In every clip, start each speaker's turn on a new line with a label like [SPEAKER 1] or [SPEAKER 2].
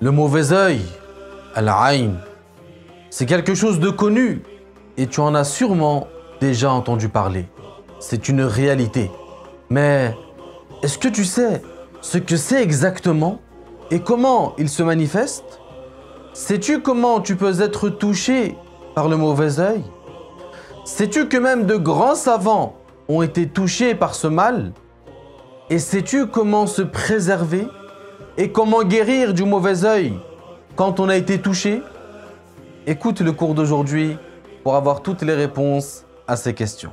[SPEAKER 1] Le mauvais œil, al-ayn, c'est quelque chose de connu et tu en as sûrement déjà entendu parler. C'est une réalité. Mais est-ce que tu sais ce que c'est exactement et comment il se manifeste? Sais-tu comment tu peux être touché par le mauvais œil? Sais-tu que même de grands savants ont été touchés par ce mal? Et sais-tu comment se préserver et comment guérir du mauvais œil quand on a été touché? Écoute le cours d'aujourd'hui pour avoir toutes les réponses à ces questions.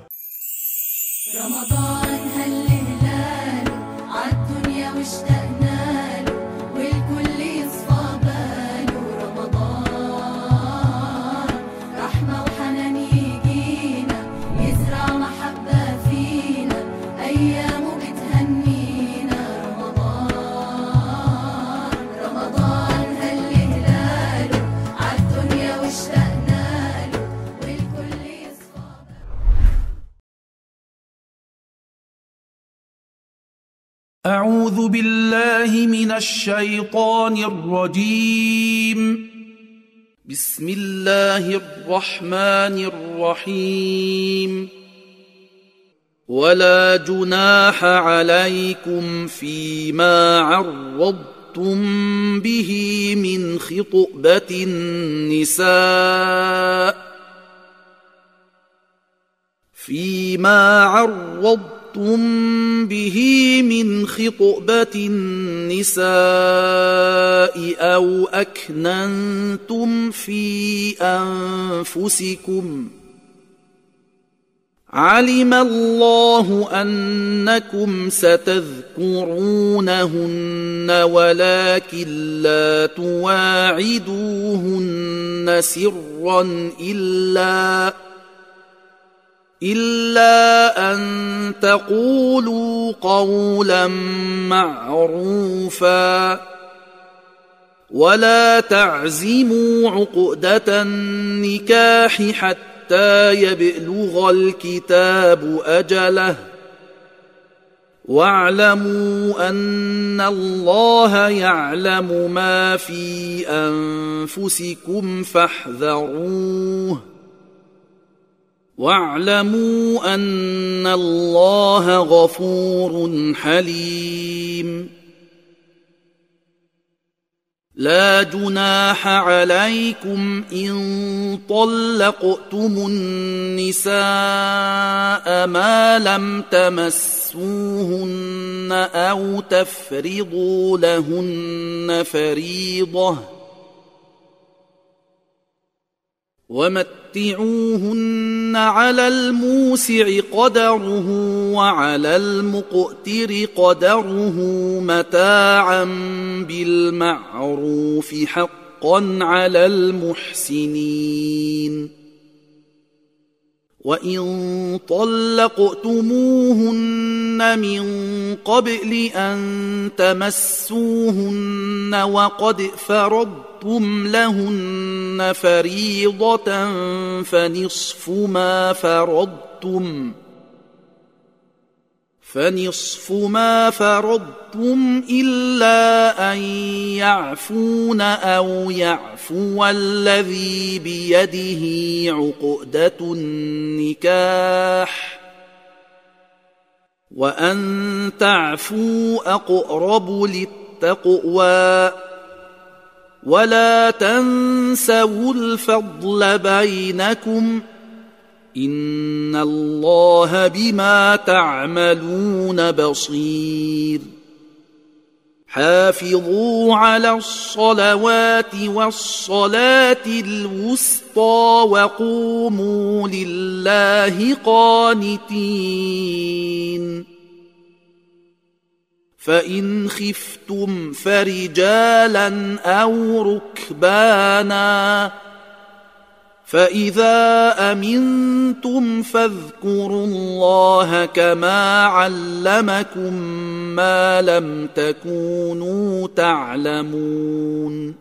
[SPEAKER 2] أعوذ بالله من الشيطان الرجيم. بسم الله الرحمن الرحيم. ولا جناح عليكم فيما عرضتم به من خطبة النساء أو أكننتم في أنفسكم علم الله أنكم ستذكرونهن ولكن لا تواعدوهن سرا إلا أن تقولوا قولا معروفا ولا تعزموا عقدة النكاح حتى يبلغ الكتاب أجله واعلموا أن الله يعلم ما في أنفسكم فاحذروه واعلموا أن الله غفور حليم. لا جناح عليكم إن طلقتم النساء ما لم تمسوهن أو تفرضوا لهن فريضة ومتعوهن على الموسع قدره وعلى المقتر قدره متاعا بالمعروف حقا على المحسنين. وإن طلقتموهن من قبل أن تمسوهن وقد فرضتم لهن فريضة فنصف ما فرضتم إلا أن يعفون أو يعفو الذي بيده عقدة النكاح وأن تعفوا أقرب للتقوى ولا تنسوا الفضل بينكم إن الله بما تعملون بصير. حافظوا على الصلوات والصلاة الوسطى وقوموا لله قانتين. فإن خفتم فرجالا أو ركبانا فإذا أمنتم فاذكروا الله كما علمكم ما لم تكونوا تعلمون.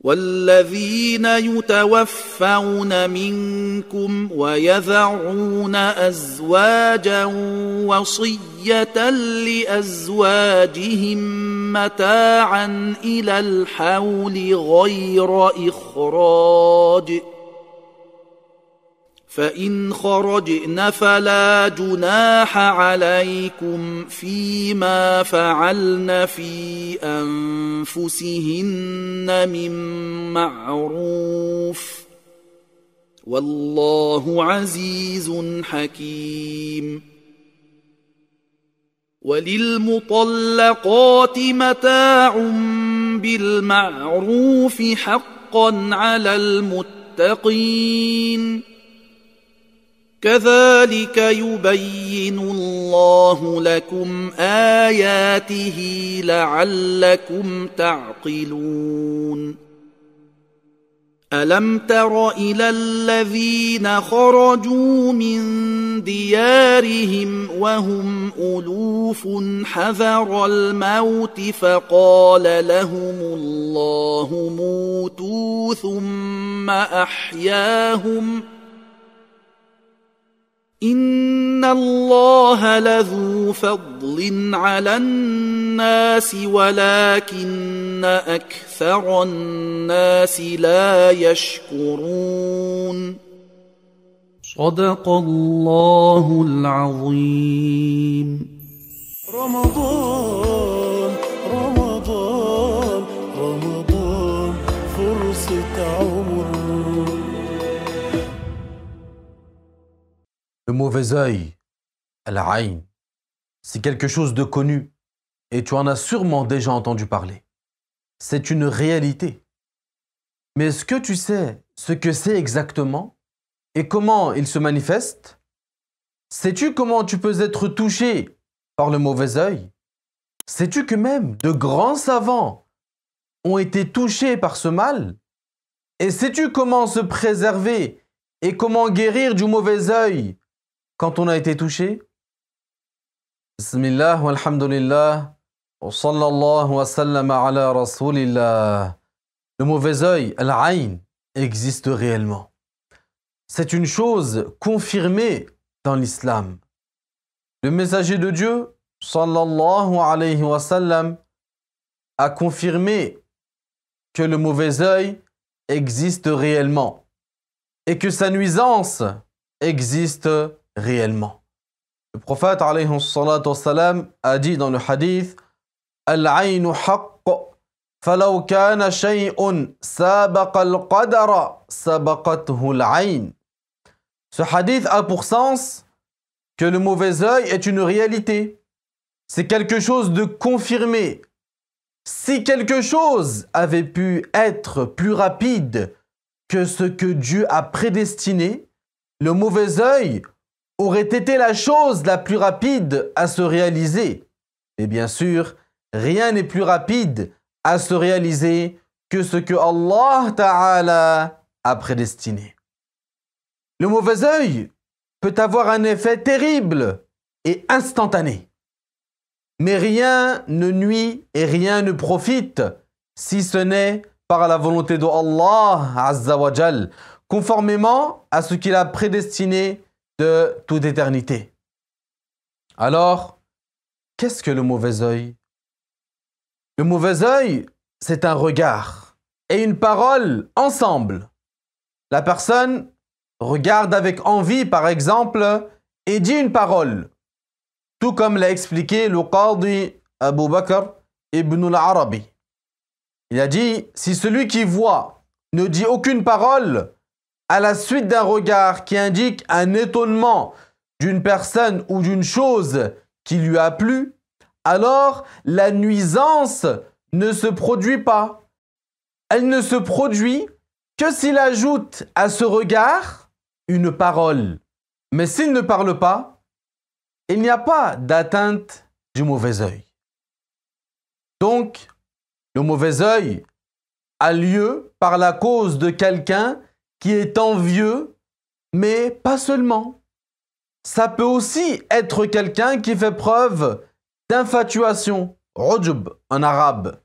[SPEAKER 2] والذين يتوفون منكم ويذرون أزواجا وصية لأزواجهم متاعا إلى الحول غير إخراج فإن خرجن فلا جناح عليكم فيما فعلن في أنفسهن من معروف والله عزيز حكيم وللمطلقات متاع بالمعروف حقا على المتقين كذلك يبين الله لكم آياته لعلكم تعقلون ألم تر إلى الذين خرجوا من ديارهم وهم ألوف حذر الموت فقال لهم الله موتوا ثم أحياهم إن الله لذو فضل على الناس ولكن أكثر الناس لا يشكرون صدق الله العظيم
[SPEAKER 3] رمضان رمضان رمضان فرصة عمر.
[SPEAKER 1] Le mauvais œil, al-ayn, c'est quelque chose de connu et tu en as sûrement déjà entendu parler. C'est une réalité. Mais est-ce que tu sais ce que c'est exactement et comment il se manifeste? Sais-tu comment tu peux être touché par le mauvais œil? Sais-tu que même de grands savants ont été touchés par ce mal? Et sais-tu comment se préserver et comment guérir du mauvais œil quand on a été touché? Bismillah walhamdulillah wa sallallahu wa sallama ala rasulillah. Le mauvais œil, al-ayn, existe réellement. C'est une chose confirmée dans l'islam. Le messager de Dieu, sallallahu alayhi wa sallam, a confirmé que le mauvais œil existe réellement et que sa nuisance existe réellement. Le prophète alayhi salatu wassalam a dit dans le hadith Al-aynu haqq falaw kana shay'un sabaqa al-qadara sabaqathu al-ayn. Ce hadith a pour sens que le mauvais œil est une réalité. C'est quelque chose de confirmé. Si quelque chose avait pu être plus rapide que ce que Dieu a prédestiné, le mauvais œil aurait été la chose la plus rapide à se réaliser. Et bien sûr, rien n'est plus rapide à se réaliser que ce que Allah Ta'ala a prédestiné. Le mauvais œil peut avoir un effet terrible et instantané. Mais rien ne nuit et rien ne profite si ce n'est par la volonté de Allah Azza wa Jal, conformément à ce qu'il a prédestiné de toute éternité. Alors, qu'est-ce que le mauvais œil? Le mauvais œil, c'est un regard et une parole ensemble. La personne regarde avec envie, par exemple, et dit une parole. Tout comme l'a expliqué le Qadi Abu Bakr ibn al-Arabi. Il a dit, si celui qui voit ne dit aucune parole, à la suite d'un regard qui indique un étonnement d'une personne ou d'une chose qui lui a plu, alors la nuisance ne se produit pas. Elle ne se produit que s'il ajoute à ce regard une parole. Mais s'il ne parle pas, il n'y a pas d'atteinte du mauvais œil. Donc, le mauvais œil a lieu par la cause de quelqu'un qui est envieux, mais pas seulement. Ça peut aussi être quelqu'un qui fait preuve d'infatuation, ujub en arabe.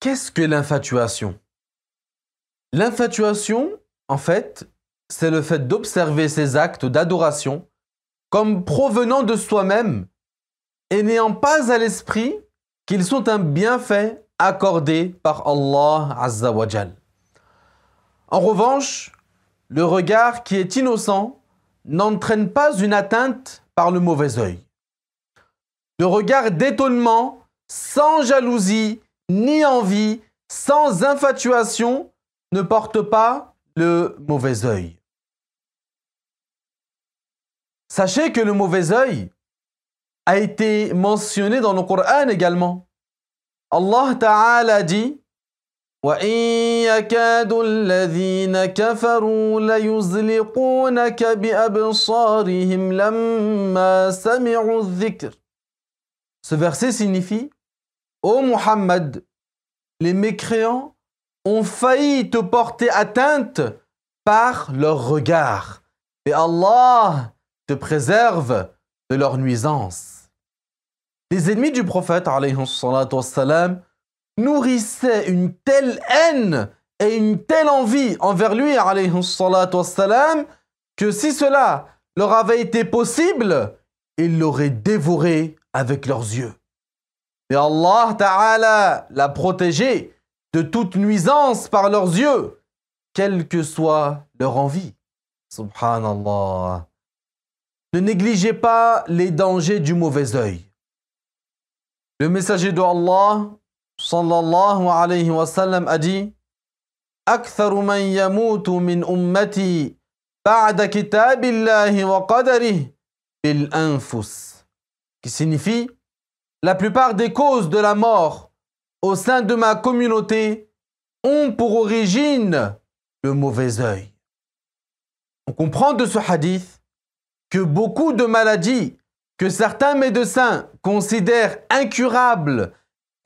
[SPEAKER 1] Qu'est-ce que l'infatuation? L'infatuation, en fait, c'est le fait d'observer ces actes d'adoration comme provenant de soi-même et n'ayant pas à l'esprit qu'ils sont un bienfait accordé par Allah Azza wa Jal. En revanche, le regard qui est innocent n'entraîne pas une atteinte par le mauvais œil. Le regard d'étonnement, sans jalousie, ni envie, sans infatuation, ne porte pas le mauvais œil. Sachez que le mauvais œil a été mentionné dans le Coran également. Allah Ta'ala dit وَإِن يَكَادُ الَّذِينَ كَفَرُوا لَيُزْلِقُونَكَ بِأَبْصَارِهِمْ لَمَّا سَمِعُوا الذِّكْرَ. Ce verset signifie: Ô Muhammad, les mécréants ont failli te porter atteinte par leur regard, et Allah te préserve de leur nuisance. Les ennemis du prophète alayhi salatu wassalam nourrissaient une telle haine et une telle envie envers lui alayhi salatu wassalam que si cela leur avait été possible, ils l'auraient dévoré avec leurs yeux. Et Allah Ta'ala l'a protégé de toute nuisance par leurs yeux, quelle que soit leur envie. Subhanallah. Ne négligez pas les dangers du mauvais œil. Le messager de Allah, sallallahu alayhi wa sallam, a dit: Aktharu man yamutu min ummati ba'da kitabillahi wa qadarihi bil anfus. Qui signifie: la plupart des causes de la mort au sein de ma communauté ont pour origine le mauvais œil. On comprend de ce hadith que beaucoup de maladies que certains médecins considèrent incurables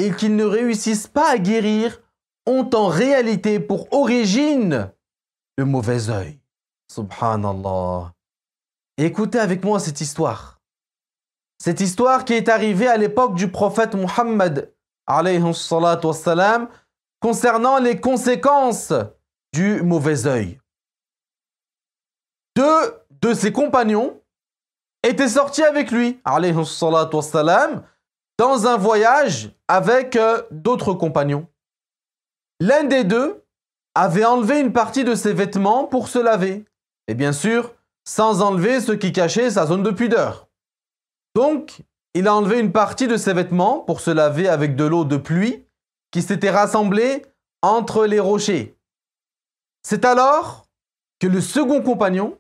[SPEAKER 1] et qu'ils ne réussissent pas à guérir ont en réalité pour origine le mauvais œil. Subhanallah. Écoutez avec moi cette histoire. Cette histoire qui est arrivée à l'époque du prophète Muhammad alayhi salatu wassalam concernant les conséquences du mauvais œil. Deux de ses compagnons étaient sortis avec lui alayhi salatu wassalam dans un voyage avec d'autres compagnons. L'un des deux avait enlevé une partie de ses vêtements pour se laver. Et bien sûr, sans enlever ce qui cachait sa zone de pudeur. Donc, il a enlevé une partie de ses vêtements pour se laver avec de l'eau de pluie qui s'était rassemblée entre les rochers. C'est alors que le second compagnon,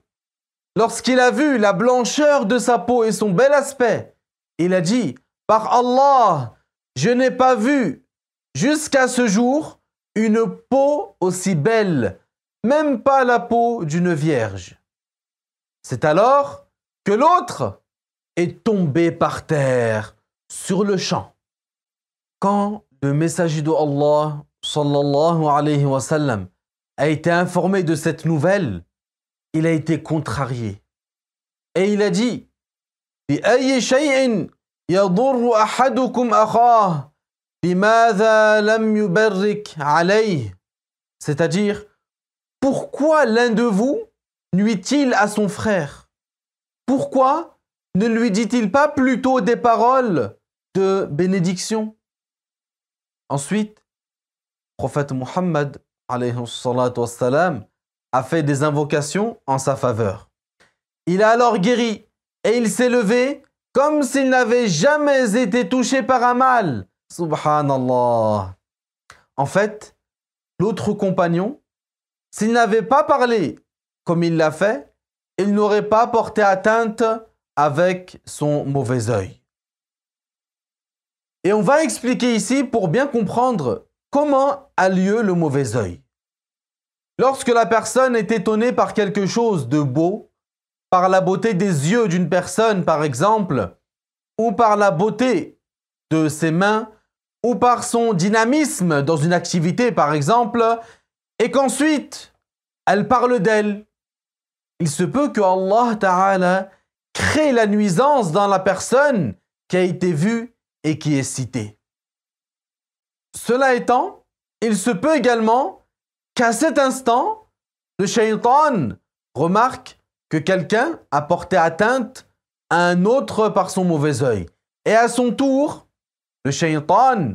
[SPEAKER 1] lorsqu'il a vu la blancheur de sa peau et son bel aspect, il a dit: Par Allah, je n'ai pas vu jusqu'à ce jour une peau aussi belle, même pas la peau d'une vierge. C'est alors que l'autre est tombé par terre sur le champ. Quand le messager de Allah sallallahu alayhi wa sallam a été informé de cette nouvelle, il a été contrarié. Et il a dit: بأي شيء يضر أحدكم أخاه لماذا لم يبرك عليه. C'est-à-dire, pourquoi l'un de vous nuit-il à son frère? Pourquoi ne lui dit-il pas plutôt des paroles de bénédiction? Ensuite, le prophète Muhammad alayhi salatu wassalam a fait des invocations en sa faveur. Il a alors guéri et il s'est levé comme s'il n'avait jamais été touché par un mal. Subhanallah. En fait, l'autre compagnon, s'il n'avait pas parlé comme il l'a fait, il n'aurait pas porté atteinte avec son mauvais œil. Et on va expliquer ici pour bien comprendre comment a lieu le mauvais œil. Lorsque la personne est étonnée par quelque chose de beau, par la beauté des yeux d'une personne par exemple, ou par la beauté de ses mains, ou par son dynamisme dans une activité par exemple, et qu'ensuite elle parle d'elle, il se peut que Allah Ta'ala crée la nuisance dans la personne qui a été vue et qui est citée. Cela étant, il se peut également qu'à cet instant, le shaitan remarque que quelqu'un a porté atteinte à un autre par son mauvais œil. Et à son tour, le shaitan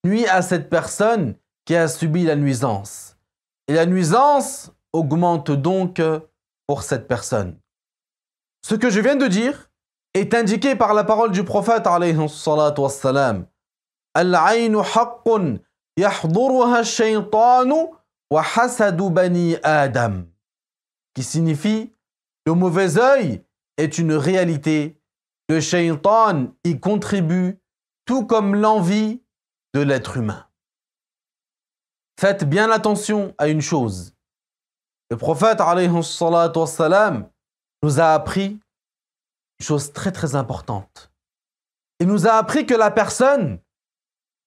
[SPEAKER 1] nuit à cette personne qui a subi la nuisance. Et la nuisance augmente donc pour cette personne. Ce que je viens de dire est indiqué par la parole du prophète alayhi salatu wassalam. Al-aynu haqqun yahduruha ash-shaytanu wa hasadu bani Adam. Qui signifie le mauvais œil est une réalité. Le shaytan y contribue tout comme l'envie de l'être humain. Faites bien attention à une chose. Le prophète alayhi salatu wassalam nous a appris une chose très très importante. Il nous a appris que la personne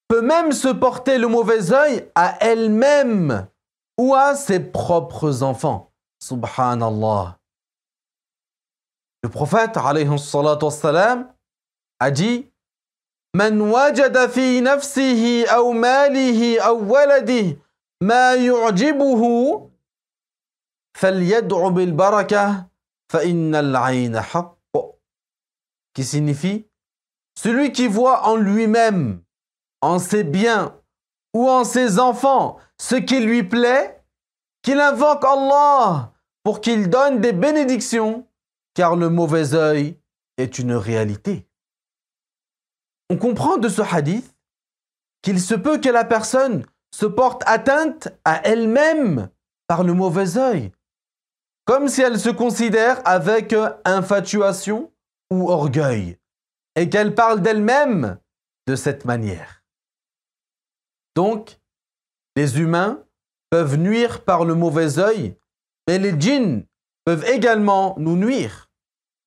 [SPEAKER 1] peut même se porter le mauvais œil à elle-même ou à ses propres enfants. Subhanallah. Le prophète alayhi salatu wassalam a dit: Man wajada fi nafsihi aw malihi aw waladihi ma yu'jibuhu falyad'u bil barakah fa innal 'ayna haqq. Qui signifie celui qui voit en lui-même, en ses biens ou en ses enfants ce qui lui plaît, qu'il invoque Allah pour qu'il donne des bénédictions, car le mauvais œil est une réalité. On comprend de ce hadith qu'il se peut que la personne se porte atteinte à elle-même par le mauvais œil, comme si elle se considère avec infatuation ou orgueil, et qu'elle parle d'elle-même de cette manière. Donc, les humains peuvent nuire par le mauvais œil, mais les djinns peuvent également nous nuire.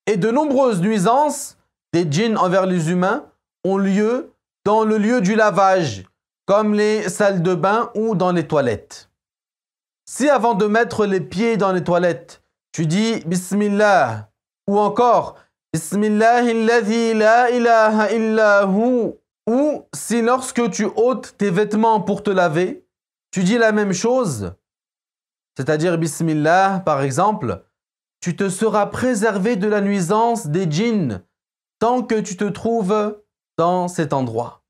[SPEAKER 1] Et de nombreuses nuisances des djinns envers les humains ont lieu dans le lieu du lavage, comme les salles de bain ou dans les toilettes. Si avant de mettre les pieds dans les toilettes, tu dis Bismillah, ou encore Bismillahilladhi la ilaha illa hu, ou si lorsque tu ôtes tes vêtements pour te laver, tu dis la même chose, c'est-à-dire Bismillah par exemple, tu te seras préservé de la nuisance des djinns tant que tu te trouves dans cet endroit.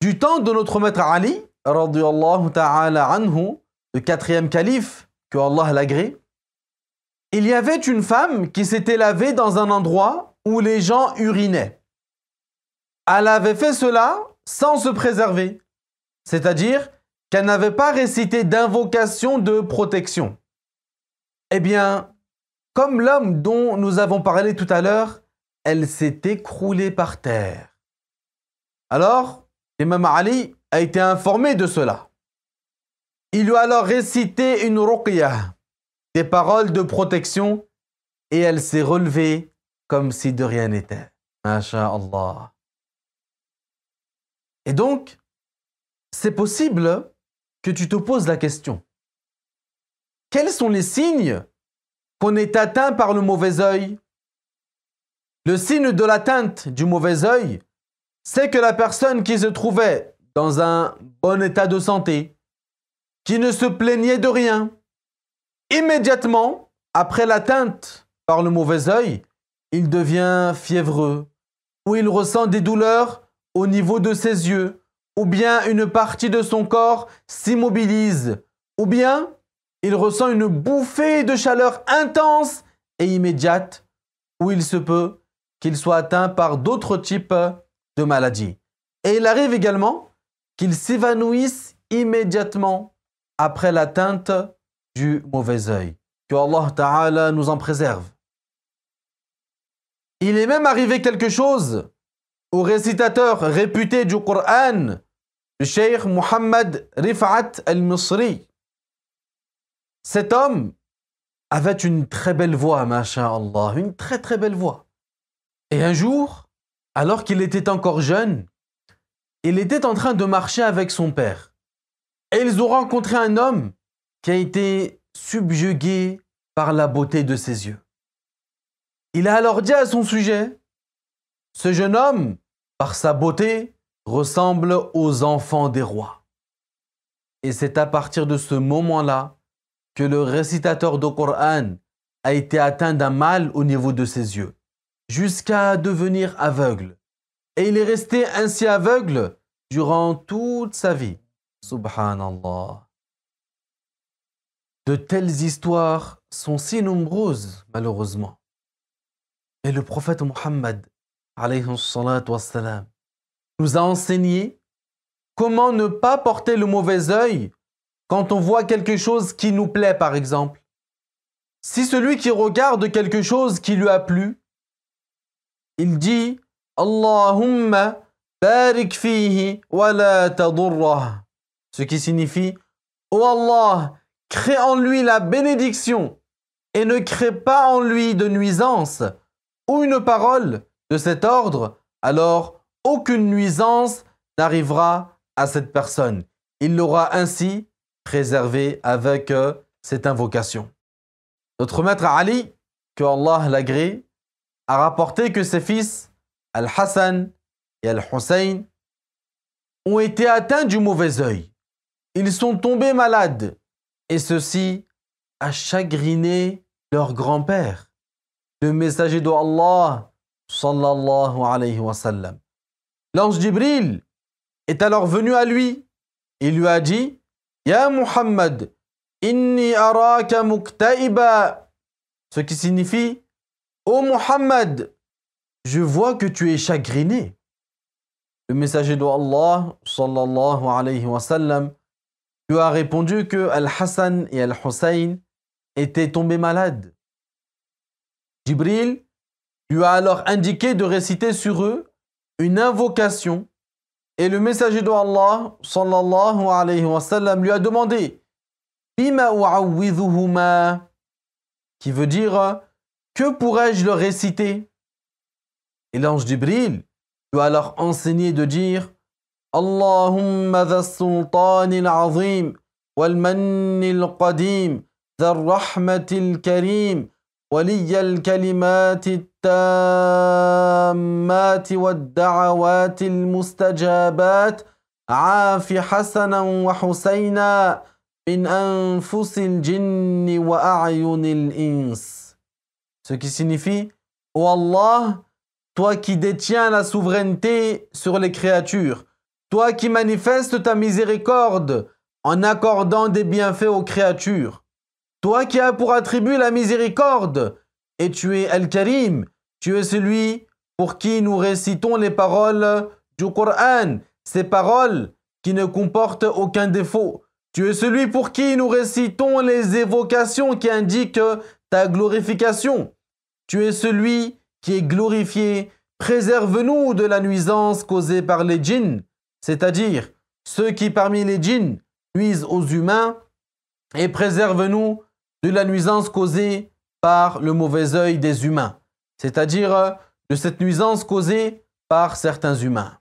[SPEAKER 1] Du temps de notre maître Ali, radiyallahu ta'ala anhu, le 4e calife, que Allah l'agrée, il y avait une femme qui s'était lavée dans un endroit où les gens urinaient. Elle avait fait cela sans se préserver, c'est-à-dire qu'elle n'avait pas récité d'invocation de protection. Eh bien, comme l'homme dont nous avons parlé tout à l'heure, elle s'est écroulée par terre. Alors, l'imam Ali a été informé de cela. Il lui a alors récité une ruqyah, des paroles de protection, et elle s'est relevée comme si de rien n'était. Masha'Allah. Et donc, c'est possible que tu te poses la question. Quels sont les signes qu'on est atteint par le mauvais œil? Le signe de l'atteinte du mauvais œil, c'est que la personne qui se trouvait dans un bon état de santé, qui ne se plaignait de rien, immédiatement, après l'atteinte par le mauvais œil, il devient fiévreux, ou il ressent des douleurs au niveau de ses yeux, ou bien une partie de son corps s'immobilise, ou bien il ressent une bouffée de chaleur intense et immédiate, ou il se peut qu'il soit atteint par d'autres types de maladies. Et il arrive également qu'il s'évanouisse immédiatement après l'atteinte du mauvais œil. Que Allah Ta'ala nous en préserve. Il est même arrivé quelque chose au récitateur réputé du Coran, le Cheikh Muhammad Rifat al-Misri. Cet homme avait une très belle voix, masha'Allah, une très très belle voix. Et un jour, alors qu'il était encore jeune, il était en train de marcher avec son père. Et ils ont rencontré un homme qui a été subjugué par la beauté de ses yeux. Il a alors dit à son sujet, « Ce jeune homme, par sa beauté, ressemble aux enfants des rois. » Et c'est à partir de ce moment-là que le récitateur du Coran a été atteint d'un mal au niveau de ses yeux, jusqu'à devenir aveugle. Et il est resté ainsi aveugle durant toute sa vie. Subhanallah. De telles histoires sont si nombreuses, malheureusement. Et le prophète Muhammad, alayhi salatu wassalam, nous a enseigné comment ne pas porter le mauvais œil quand on voit quelque chose qui nous plaît, par exemple. Si celui qui regarde quelque chose qui lui a plu, il dit « Allahumma barik fihi wa la tadurrah » ce qui signifie « Oh Allah, crée en lui la bénédiction et ne crée pas en lui de nuisance » ou une parole de cet ordre, alors aucune nuisance n'arrivera à cette personne. Il l'aura ainsi préservé avec cette invocation. Notre maître Ali, que Allah l'agrée, a rapporté que ses fils, Al-Hassan et Al-Hussein, ont été atteints du mauvais œil. Ils sont tombés malades, et ceci a chagriné leur grand-père, le messager d'Allah, sallallahu alayhi wa sallam. L'ange Jibril est alors venu à lui et lui a dit « Ya Muhammad, inni araka muktaiba » ce qui signifie « Ô Muhammad, je vois que tu es chagriné. » Le messager d'Allah, sallallahu alayhi wa sallam, lui a répondu que Al-Hassan et Al-Hussein étaient tombés malades. Jibril lui a alors indiqué de réciter sur eux une invocation et le messager d'Allah sallallahu alayhi wa sallam lui a demandé Bima u'awwidhuhuma, qui veut dire que pourrais-je le réciter? Et l'ange Jibril lui a alors enseigné de dire Allahumma dha sultani al-azim wal manni al-qadim dha rahmati al-karim ولي الكلمات التامات والدعوات المستجابات عاف حسنا وحسينا من أنفس الجن وأعين الإنس. Ce qui signifie Ô Allah, toi qui détiens la souveraineté sur les créatures, toi qui manifestes ta miséricorde en accordant des bienfaits aux créatures, toi qui as pour attribut la miséricorde, et tu es Al-Karim, tu es celui pour qui nous récitons les paroles du Coran, ces paroles qui ne comportent aucun défaut. Tu es celui pour qui nous récitons les évocations qui indiquent ta glorification. Tu es celui qui est glorifié. Préserve-nous de la nuisance causée par les djinns, c'est-à-dire ceux qui parmi les djinns nuisent aux humains, et préserve-nous de la nuisance causée par le mauvais œil des humains, c'est-à-dire de cette nuisance causée par certains humains.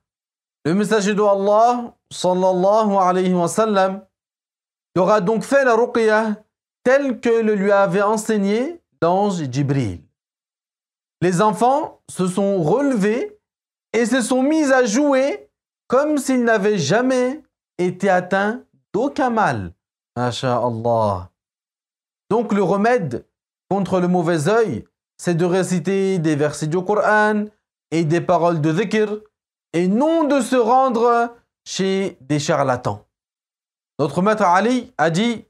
[SPEAKER 1] Le messager d'Allah, sallallahu alayhi wa sallam, aura donc fait la ruqya telle que le lui avait enseigné l'ange Jibril. Les enfants se sont relevés et se sont mis à jouer comme s'ils n'avaient jamais été atteints d'aucun mal. Masha'Allah. Donc le remède contre le mauvais œil, c'est de réciter des versets du Coran et des paroles de dhikr et non de se rendre chez des charlatans. Notre maître Ali a dit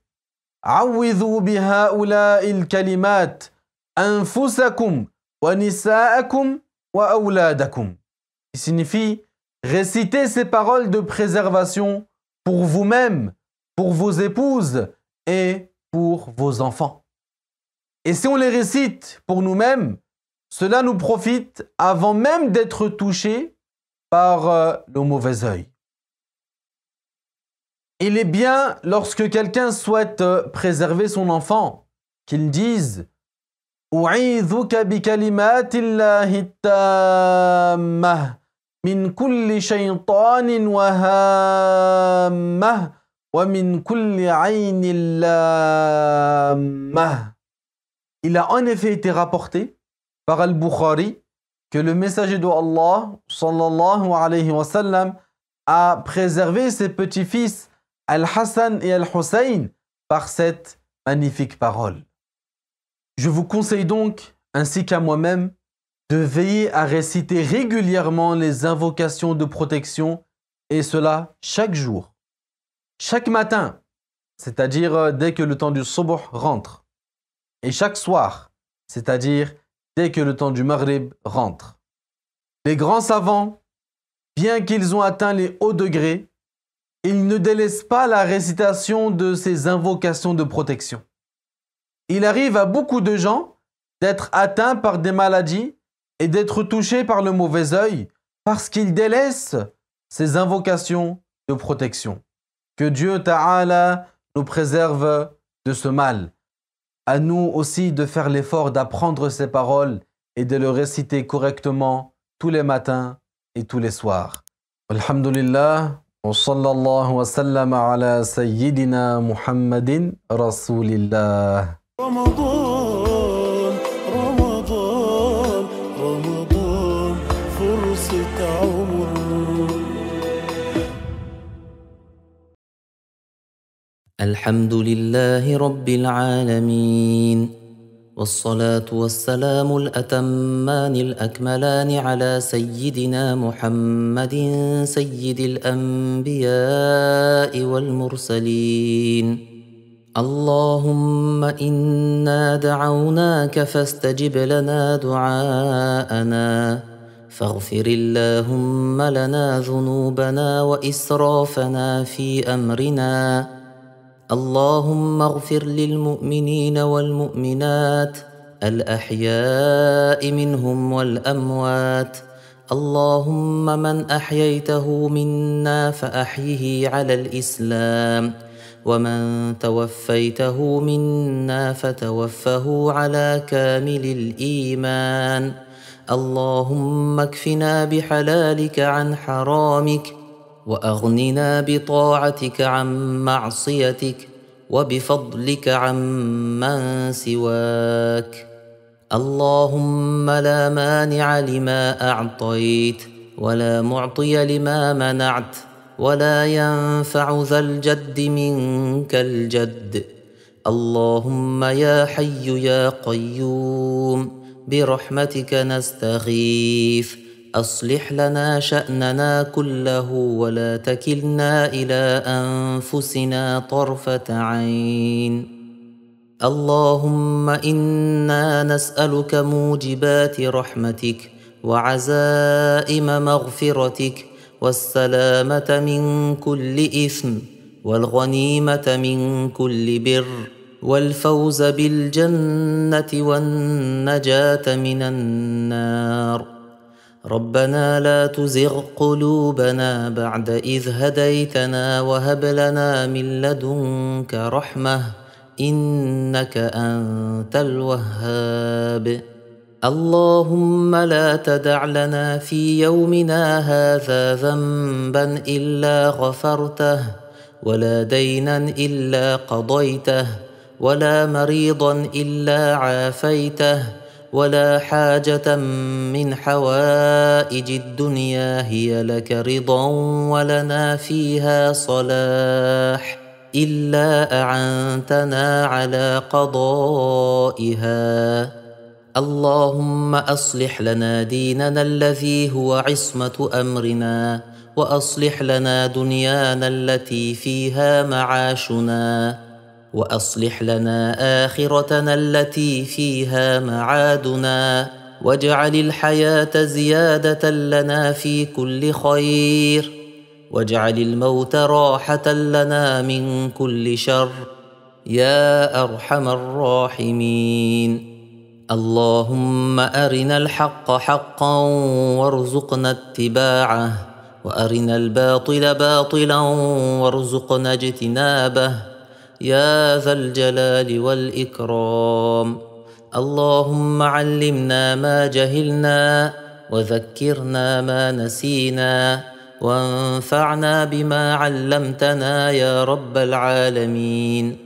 [SPEAKER 1] Awwidhu biha'ula'il kalimat anfusakum wa nisa'akum wa awladakum, qui signifie récitez ces paroles de préservation pour vous-même, pour vos épouses et pour vos enfants. Et si on les récite pour nous-mêmes, cela nous profite avant même d'être touchés par le mauvais œil. Il est bien lorsque quelqu'un souhaite préserver son enfant qu'il dise U'idhuka bi kalimatillahi tammah min kulli shaytanin wa hammah وَمِن كُلِّ عَيْنٍ لَامَّةٍ. Il a en effet été rapporté par Al-Bukhari que le messager d'Allah sallallahu alayhi wa sallam a préservé ses petits-fils Al-Hassan et Al-Hussein par cette magnifique parole. Je vous conseille donc, ainsi qu'à moi-même, de veiller à réciter régulièrement les invocations de protection, et cela chaque jour. Chaque matin, c'est-à-dire dès que le temps du Subh rentre, et chaque soir, c'est-à-dire dès que le temps du Maghrib rentre. Les grands savants, bien qu'ils ont atteint les hauts degrés, ils ne délaissent pas la récitation de ces invocations de protection. Il arrive à beaucoup de gens d'être atteints par des maladies et d'être touchés par le mauvais œil parce qu'ils délaissent ces invocations de protection. Que Dieu Ta'ala nous préserve de ce mal. À nous aussi de faire l'effort d'apprendre ces paroles et de le réciter correctement tous les matins et tous les soirs. Alhamdulillah, wa sallallahu wa sallam ala sayyidina Muhammadin Rasulillah.
[SPEAKER 3] رمضان رمضان رمضان فرصة عمر
[SPEAKER 4] الحمد لله رب العالمين والصلاة والسلام الأتمان الأكملان على سيدنا محمد سيد الأنبياء والمرسلين اللهم إنا دعوناك فاستجب لنا دعاءنا فاغفر اللهم لنا ذنوبنا وإسرافنا في أمرنا اللهم اغفر للمؤمنين والمؤمنات الأحياء منهم والأموات اللهم من أحييته منا فأحيه على الإسلام ومن توفيته منا فتوفه على كامل الإيمان اللهم اكفنا بحلالك عن حرامك وأغننا بطاعتك عن معصيتك وبفضلك عن من سواك اللهم لا مانع لما أعطيت ولا معطي لما منعت ولا ينفع ذا الجد منك الجد اللهم يا حي يا قيوم برحمتك نستغيث أصلح لنا شأننا كله ولا تكلنا إلى أنفسنا طرفة عين اللهم إنا نسألك موجبات رحمتك وعزائم مغفرتك والسلامة من كل إثم والغنيمة من كل بر والفوز بالجنة والنجاة من النار ربنا لا تزغ قلوبنا بعد إذ هديتنا وهب لنا من لدنك رحمة إنك أنت الوهاب اللهم لا تدع لنا في يومنا هذا ذنبا إلا غفرته ولا دينا إلا قضيته ولا مريضا إلا عافيته ولا حاجة من حوائج الدنيا هي لك رضا ولنا فيها صلاح إلا أعنتنا على قضائها اللهم أصلح لنا ديننا الذي هو عصمة أمرنا وأصلح لنا دنيانا التي فيها معاشنا وأصلح لنا آخرتنا التي فيها معادنا واجعل الحياة زيادة لنا في كل خير واجعل الموت راحة لنا من كل شر يا أرحم الراحمين اللهم أرنا الحق حقا وارزقنا اتباعه وأرنا الباطل باطلا وارزقنا اجتنابه يا ذا الجلال والإكرام اللهم علمنا ما جهلنا وذكرنا ما نسينا وانفعنا بما علمتنا يا رب العالمين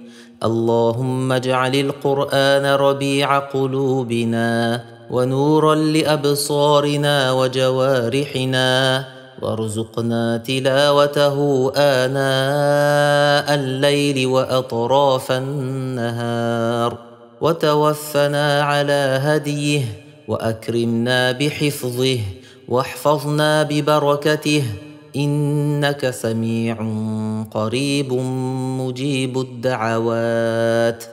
[SPEAKER 4] اللهم اجعل القرآن ربيع قلوبنا ونورا لأبصارنا وجوارحنا وارزقنا تلاوته آناء الليل وأطراف النهار، وتوفنا على هديه، وأكرمنا بحفظه، واحفظنا ببركته، إنك سميع قريب مجيب الدعوات.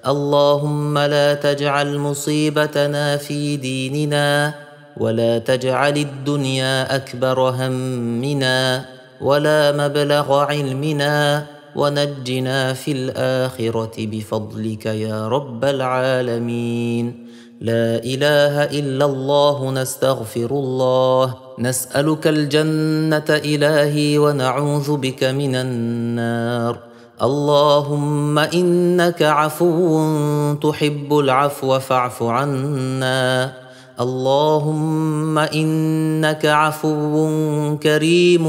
[SPEAKER 4] اللهم لا تجعل مصيبتنا في ديننا، ولا تجعل الدنيا أكبر همنا ولا مبلغ علمنا، ونجنا في الآخرة بفضلك يا رب العالمين. لا إله إلا الله، نستغفر الله، نسألك الجنة إلهي ونعوذ بك من النار. اللهم إنك عفو تحب العفو فاعف عنا. اللهم إنك عفو كريم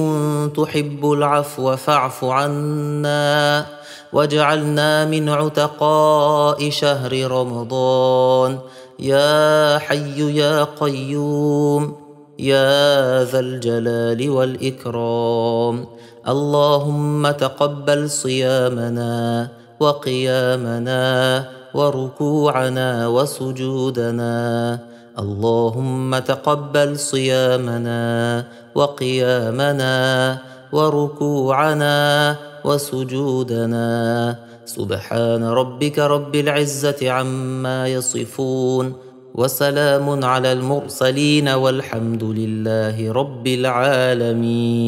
[SPEAKER 4] تحب العفو فاعف عنا، واجعلنا من عتقاء شهر رمضان. يا حي يا قيوم يا ذا الجلال والإكرام. اللهم تقبل صيامنا وقيامنا وركوعنا وسجودنا. اللهم تقبل صيامنا وقيامنا وركوعنا وسجودنا. سبحان ربك رب العزة عما يصفون، وسلام على المرسلين، والحمد لله رب العالمين.